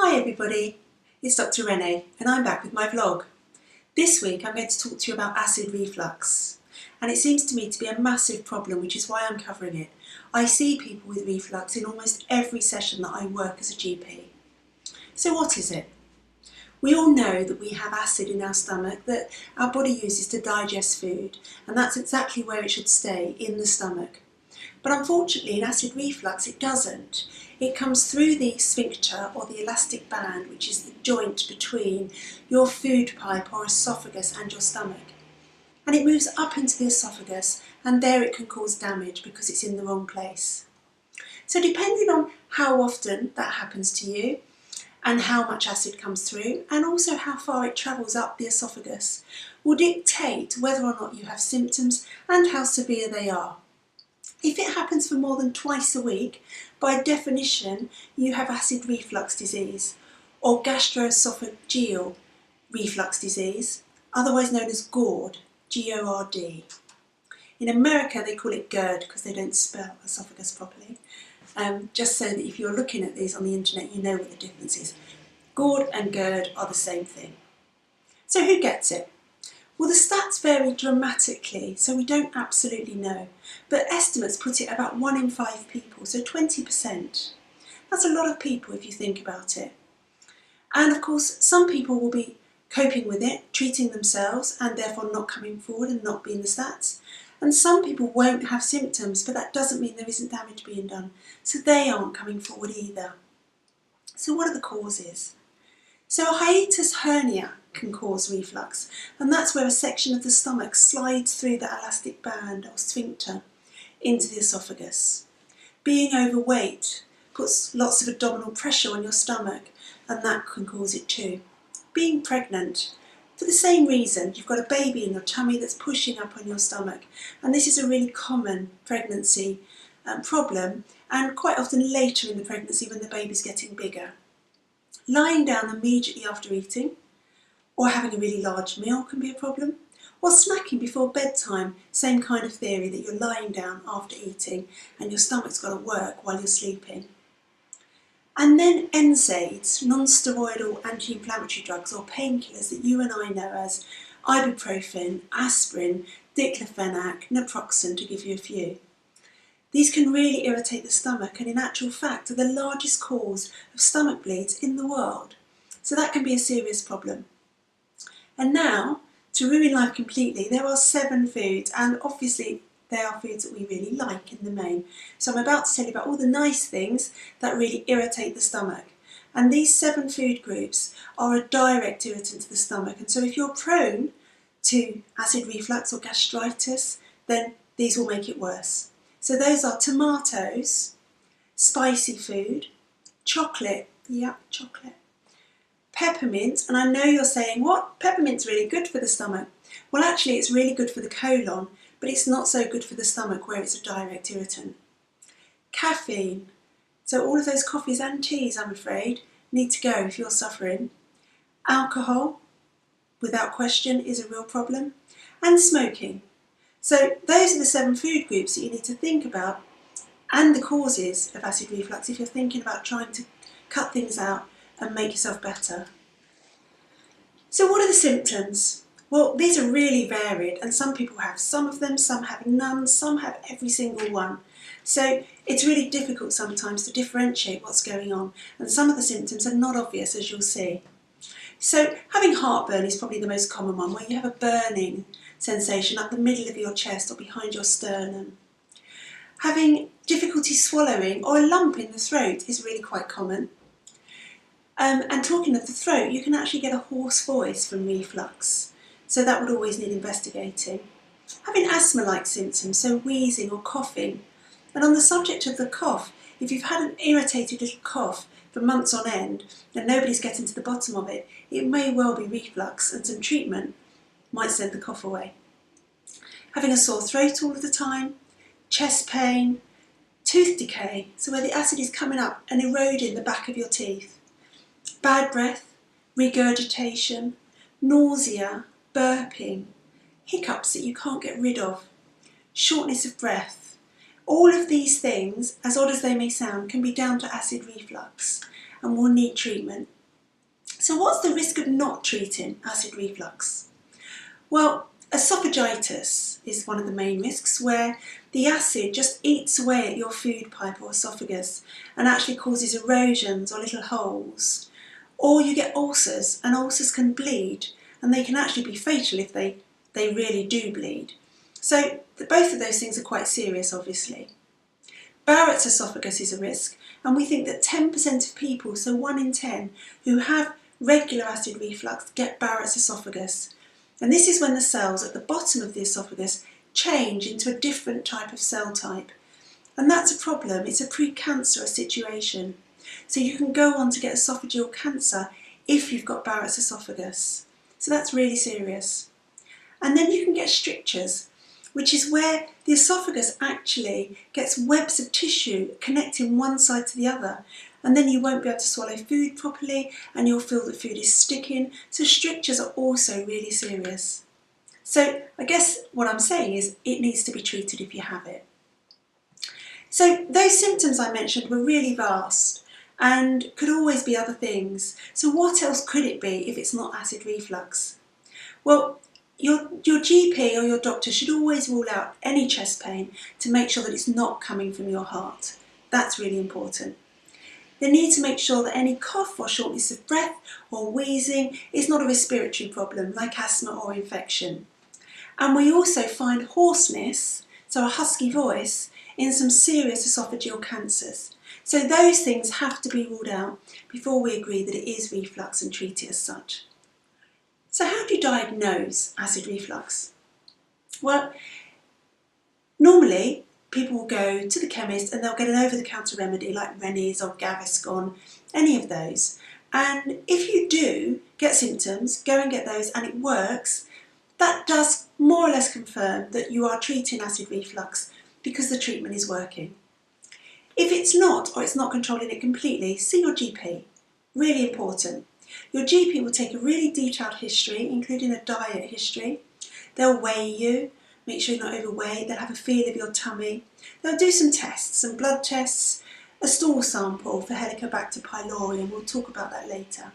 Hi everybody, it's Dr. Renée and I'm back with my vlog. This week I'm going to talk to you about acid reflux, and it seems to me to be a massive problem, which is why I'm covering it. I see people with reflux in almost every session that I work as a GP. So what is it? We all know that we have acid in our stomach that our body uses to digest food, and that's exactly where it should stay, in the stomach. But unfortunately in acid reflux it doesn't. It comes through the sphincter, or the elastic band, which is the joint between your food pipe or esophagus and your stomach. And it moves up into the esophagus, and there it can cause damage because it's in the wrong place. So depending on how often that happens to you, and how much acid comes through, and also how far it travels up the esophagus, will dictate whether or not you have symptoms and how severe they are. If it happens for more than twice a week, by definition you have acid reflux disease, or gastroesophageal reflux disease, otherwise known as GORD, G-O-R-D. In America they call it GERD because they don't spell esophagus properly, just so that if you're looking at these on the internet you know what the difference is. GORD and GERD are the same thing. So who gets it? Well, the stats vary dramatically, so we don't absolutely know, but estimates put it about 1 in 5 people, so 20%. That's a lot of people if you think about it. And of course, some people will be coping with it, treating themselves, and therefore not coming forward and not being the stats. And some people won't have symptoms, but that doesn't mean there isn't damage being done, so they aren't coming forward either. So what are the causes? So a hiatus hernia can cause reflux, and that's where a section of the stomach slides through the elastic band or sphincter into the esophagus. Being overweight puts lots of abdominal pressure on your stomach, and that can cause it too. Being pregnant, for the same reason, you've got a baby in your tummy that's pushing up on your stomach, and this is a really common pregnancy problem, and quite often later in the pregnancy when the baby's getting bigger. Lying down immediately after eating, or having a really large meal can be a problem, or snacking before bedtime, same kind of theory, that you're lying down after eating and your stomach's got to work while you're sleeping. And then NSAIDs, non-steroidal anti-inflammatory drugs or painkillers that you and I know as ibuprofen, aspirin, diclofenac, naproxen, to give you a few. These can really irritate the stomach and in actual fact are the largest cause of stomach bleeds in the world. So that can be a serious problem. And now, to ruin life completely, there are 7 foods, and obviously they are foods that we really like in the main. So I'm about to tell you about all the nice things that really irritate the stomach. And these 7 food groups are a direct irritant to the stomach. And so if you're prone to acid reflux or gastritis, then these will make it worse. So those are tomatoes, spicy food, chocolate, chocolate, peppermint, and I know you're saying, what? Peppermint's really good for the stomach. Well, actually it's really good for the colon, but it's not so good for the stomach where it's a direct irritant. Caffeine, so all of those coffees and teas, I'm afraid, need to go if you're suffering. Alcohol, without question, is a real problem. And smoking. So those are the 7 food groups that you need to think about, and the causes of acid reflux if you're thinking about trying to cut things out and make yourself better. So what are the symptoms? Well, these are really varied, and some people have some of them, some have none, some have every single one. So it's really difficult sometimes to differentiate what's going on, and some of the symptoms are not obvious, as you'll see. So having heartburn is probably the most common one, where you have a burning sensation up the middle of your chest or behind your sternum. Having difficulty swallowing or a lump in the throat is really quite common. And talking of the throat, you can actually get a hoarse voice from reflux, so that would always need investigating. Having asthma-like symptoms, so wheezing or coughing. And on the subject of the cough, if you've had an irritated little cough for months on end and nobody's getting to the bottom of it, it may well be reflux, and some treatment might send the cough away. Having a sore throat all of the time, chest pain, tooth decay, so where the acid is coming up and eroding the back of your teeth. Bad breath, regurgitation, nausea, burping, hiccups that you can't get rid of, shortness of breath. All of these things, as odd as they may sound, can be down to acid reflux. and will need treatment. So what's the risk of not treating acid reflux? Well, esophagitis is one of the main risks, where the acid just eats away at your food pipe or esophagus and actually causes erosions or little holes. Or you get ulcers, and ulcers can bleed, and they can actually be fatal if they really do bleed. So both of those things are quite serious, obviously. Barrett's esophagus is a risk, and we think that 10% of people, so 1 in 10, who have regular acid reflux get Barrett's esophagus. And this is when the cells at the bottom of the esophagus change into a different type of cell type. And that's a problem. It's a precancerous situation. So you can go on to get esophageal cancer if you've got Barrett's esophagus. So that's really serious. And then you can get strictures, which is where the esophagus actually gets webs of tissue connecting one side to the other. And then you won't be able to swallow food properly, and you'll feel that food is sticking. So strictures are also really serious. So I guess what I'm saying is it needs to be treated if you have it. So those symptoms I mentioned were really vast and could always be other things. So what else could it be if it's not acid reflux? Well, your GP or your doctor should always rule out any chest pain to make sure that it's not coming from your heart. That's really important. They need to make sure that any cough or shortness of breath or wheezing is not a respiratory problem like asthma or infection. And we also find hoarseness, so a husky voice, in some serious esophageal cancers. So those things have to be ruled out before we agree that it is reflux and treat it as such. So how do you diagnose acid reflux? Well, normally people will go to the chemist and they'll get an over-the-counter remedy like Renée's or Gaviscon, any of those. And if you do get symptoms, go and get those and it works, that does more or less confirm that you are treating acid reflux because the treatment is working. If it's not, or it's not controlling it completely, see your GP. Really important. Your GP will take a really detailed history, including a diet history. They'll weigh you, make sure you're not overweight. They'll have a feel of your tummy. They'll do some tests, some blood tests, a stool sample for Helicobacter pylori, and we'll talk about that later.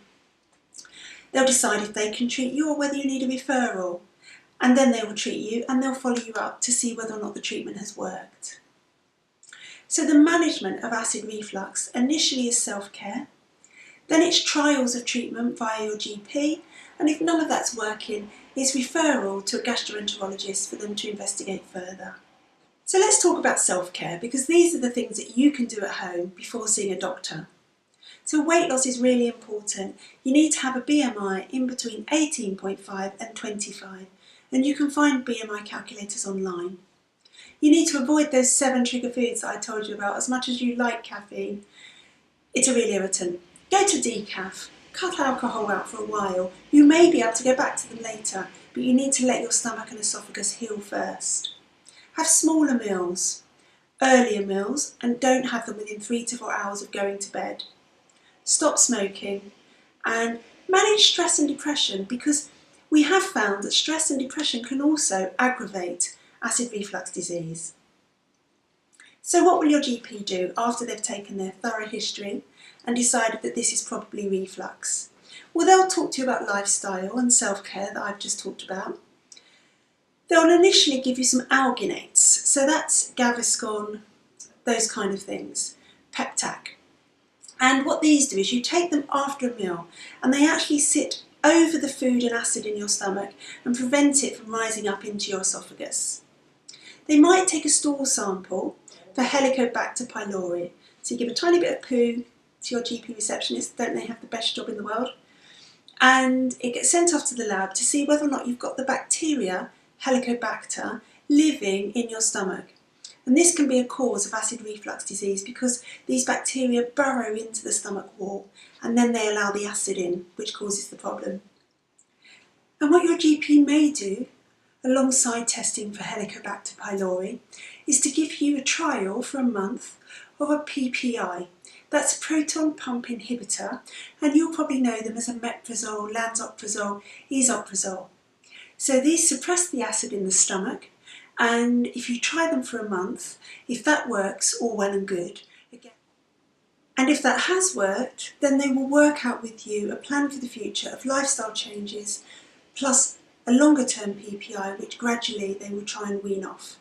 They'll decide if they can treat you or whether you need a referral. And then they will treat you and they'll follow you up to see whether or not the treatment has worked. So the management of acid reflux initially is self-care, then it's trials of treatment via your GP, and if none of that's working, it's referral to a gastroenterologist for them to investigate further. So let's talk about self-care, because these are the things that you can do at home before seeing a doctor. So weight loss is really important. You need to have a BMI in between 18.5 and 25, and you can find BMI calculators online. You need to avoid those 7 trigger foods that I told you about as much as you like caffeine. It's a real irritant. Go to decaf, cut alcohol out for a while. You may be able to go back to them later, but you need to let your stomach and esophagus heal first. Have smaller meals, earlier meals, and don't have them within 3 to 4 hours of going to bed. Stop smoking and manage stress and depression, because we have found that stress and depression can also aggravate acid reflux disease. So what will your GP do after they've taken their thorough history and decided that this is probably reflux? Well, they'll talk to you about lifestyle and self-care that I've just talked about. They'll initially give you some alginates, so that's Gaviscon, those kind of things, Peptac. And what these do is you take them after a meal and they actually sit over the food and acid in your stomach and prevent it from rising up into your esophagus. They might take a stool sample for Helicobacter pylori. So you give a tiny bit of poo to your GP receptionist, don't they have the best job in the world? And it gets sent off to the lab to see whether or not you've got the bacteria, Helicobacter, living in your stomach. And this can be a cause of acid reflux disease because these bacteria burrow into the stomach wall and then they allow the acid in, which causes the problem. And what your GP may do, alongside testing for Helicobacter pylori, is to give you a trial for a month of a PPI. That's a proton pump inhibitor, and you'll probably know them as a omeprazole, lansoprazole, esomeprazole. So these suppress the acid in the stomach, and if you try them for a month, if that works, all well and good. Again, And if that has worked, then they will work out with you a plan for the future of lifestyle changes plus a longer term PPI which gradually they will try and wean off.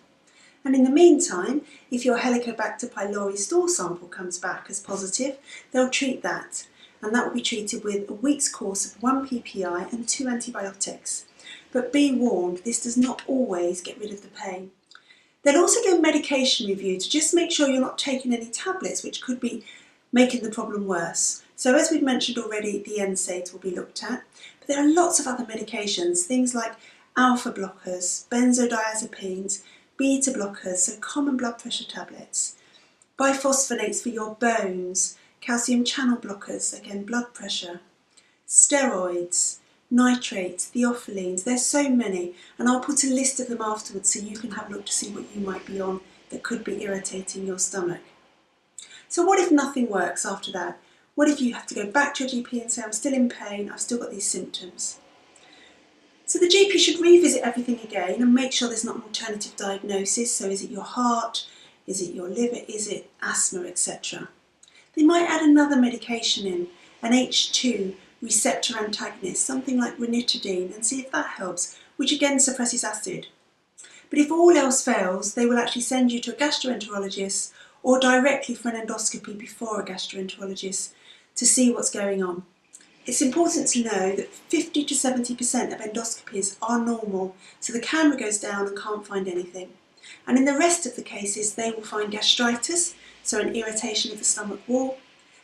And in the meantime, if your Helicobacter pylori stool sample comes back as positive, they'll treat that, and that will be treated with a week's course of 1 PPI and 2 antibiotics. But be warned, this does not always get rid of the pain. They'll also do a medication review to just make sure you're not taking any tablets which could be making the problem worse. So as we've mentioned already, the NSAIDs will be looked at, but there are lots of other medications, things like alpha blockers, benzodiazepines, beta blockers, so common blood pressure tablets, biphosphonates for your bones, calcium channel blockers, again blood pressure, steroids, nitrates, theophylline. There's so many, and I'll put a list of them afterwards so you can have a look to see what you might be on that could be irritating your stomach. So what if nothing works after that? What if you have to go back to your GP and say, I'm still in pain, I've still got these symptoms? So the GP should revisit everything again and make sure there's not an alternative diagnosis. So is it your heart, is it your liver, is it asthma, etc. They might add another medication in, an H2 receptor antagonist, something like ranitidine, and see if that helps, which again suppresses acid. But if all else fails, they will actually send you to a gastroenterologist or directly for an endoscopy before a gastroenterologist to see what's going on. It's important to know that 50 to 70% of endoscopies are normal, so the camera goes down and can't find anything. And in the rest of the cases, they will find gastritis, so an irritation of the stomach wall.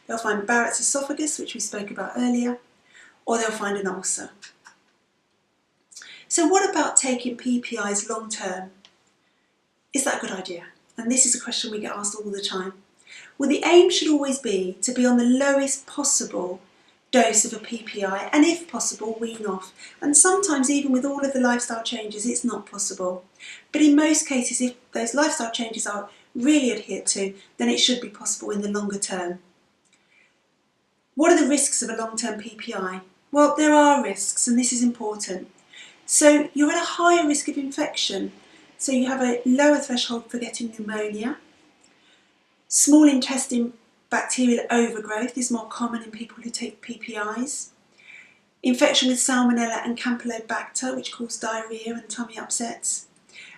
They'll find Barrett's esophagus, which we spoke about earlier, or they'll find an ulcer. So what about taking PPIs long term? Is that a good idea? And this is a question we get asked all the time. Well, the aim should always be to be on the lowest possible dose of a PPI, and if possible, wean off. And sometimes even with all of the lifestyle changes, it's not possible. But in most cases, if those lifestyle changes are really adhered to, then it should be possible in the longer term. What are the risks of a long-term PPI? Well, there are risks, and this is important. So you're at a higher risk of infection. So you have a lower threshold for getting pneumonia. Small intestine bacterial overgrowth is more common in people who take PPIs. Infection with Salmonella and Campylobacter, which cause diarrhoea and tummy upsets.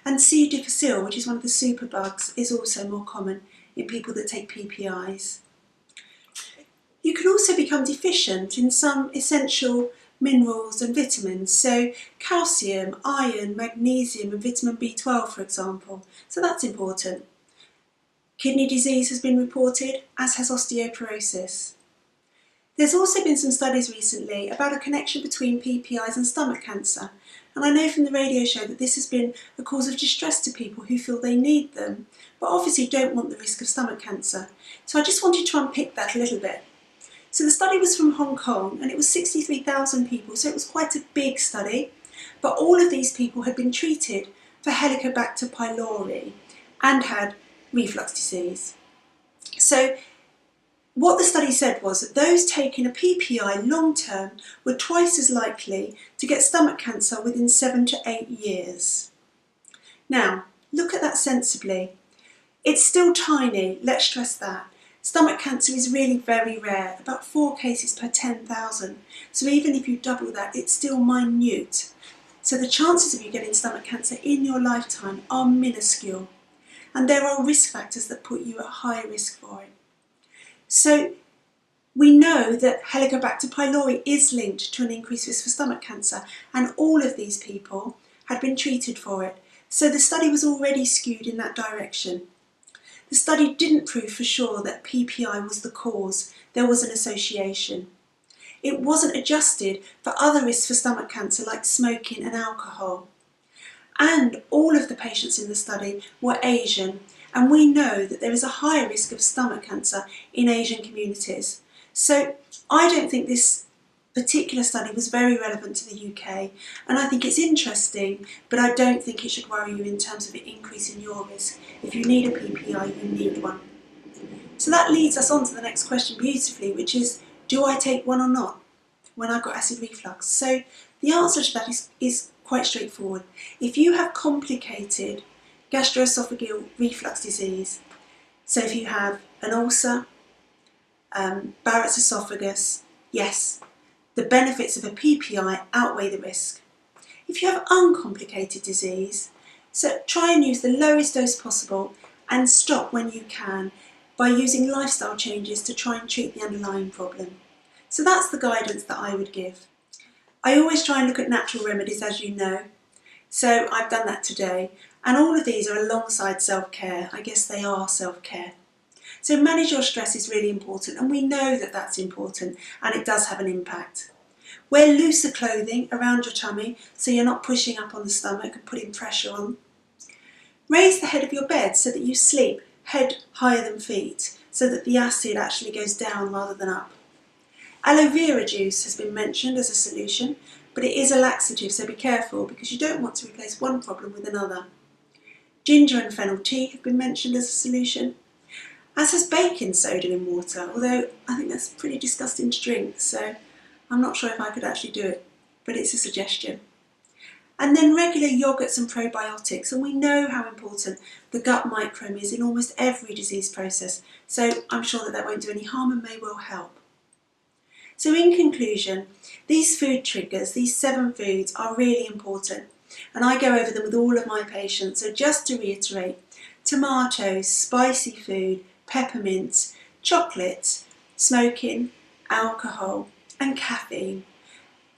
And C. difficile, which is one of the superbugs, is also more common in people that take PPIs. You can also become deficient in some essential minerals and vitamins, so calcium, iron, magnesium and vitamin B12 for example, so that's important. Kidney disease has been reported, as has osteoporosis. There's also been some studies recently about a connection between PPIs and stomach cancer, and I know from the radio show that this has been a cause of distress to people who feel they need them, but obviously don't want the risk of stomach cancer. So I just wanted to unpick that a little bit. So the study was from Hong Kong and it was 63,000 people, so it was quite a big study, but all of these people had been treated for Helicobacter pylori and had reflux disease. So what the study said was that those taking a PPI long term were twice as likely to get stomach cancer within 7 to 8 years. Now, look at that sensibly. It's still tiny, let's stress that. Stomach cancer is really very rare, about 4 cases per 10,000. So even if you double that, it's still minute. So the chances of you getting stomach cancer in your lifetime are minuscule. And there are risk factors that put you at high risk for it. So we know that Helicobacter pylori is linked to an increased risk for stomach cancer, and all of these people had been treated for it. So the study was already skewed in that direction. The study didn't prove for sure that PPI was the cause. There was an association. It wasn't adjusted for other risks for stomach cancer like smoking and alcohol. And all of the patients in the study were Asian, and we know that there is a higher risk of stomach cancer in Asian communities. So I don't think this particular study was very relevant to the UK, and I think it's interesting, but I don't think it should worry you in terms of it increasing your risk. If you need a PPI, you need one. So that leads us on to the next question beautifully, which is, do I take one or not when I've got acid reflux? So the answer to that is quite straightforward. If you have complicated gastroesophageal reflux disease, so if you have an ulcer, Barrett's esophagus, yes, the benefits of a PPI outweigh the risk. If you have uncomplicated disease, so try and use the lowest dose possible and stop when you can by using lifestyle changes to try and treat the underlying problem. So that's the guidance that I would give. I always try and look at natural remedies, as you know, so I've done that today, and all of these are alongside self-care. I guess they are self-care. So manage your stress is really important, and we know that that's important, and it does have an impact. Wear looser clothing around your tummy so you're not pushing up on the stomach and putting pressure on. Raise the head of your bed so that you sleep head higher than feet, so that the acid actually goes down rather than up. Aloe vera juice has been mentioned as a solution, but it is a laxative, so be careful because you don't want to replace one problem with another. Ginger and fennel tea have been mentioned as a solution, as has baking soda in water, although I think that's pretty disgusting to drink, so I'm not sure if I could actually do it, but it's a suggestion. And then regular yogurts and probiotics, and we know how important the gut microbiome is in almost every disease process, so I'm sure that won't do any harm and may well help. So in conclusion, these food triggers, these 7 foods, are really important, and I go over them with all of my patients. So just to reiterate, tomatoes, spicy food, peppermint, chocolate, smoking, alcohol and caffeine.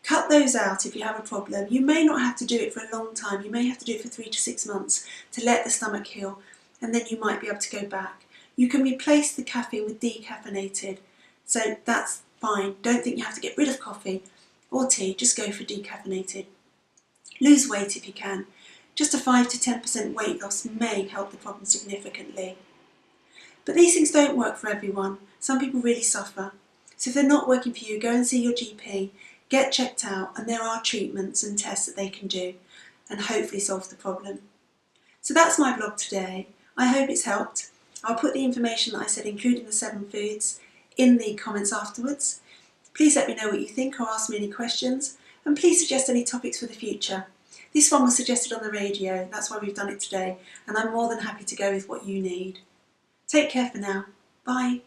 Cut those out if you have a problem. You may not have to do it for a long time. You may have to do it for 3 to 6 months to let the stomach heal, and then you might be able to go back. You can replace the caffeine with decaffeinated, so that's fine. Don't think you have to get rid of coffee or tea, just go for decaffeinated. Lose weight if you can. Just a 5 to 10% weight loss may help the problem significantly. But these things don't work for everyone. Some people really suffer. So if they're not working for you, go and see your GP, get checked out, and there are treatments and tests that they can do and hopefully solve the problem. So that's my vlog today. I hope it's helped. I'll put the information that I said, including the 7 foods, in the comments afterwards. Please let me know what you think or ask me any questions, and please suggest any topics for the future. This one was suggested on the radio, that's why we've done it today, and I'm more than happy to go with what you need. Take care for now. Bye.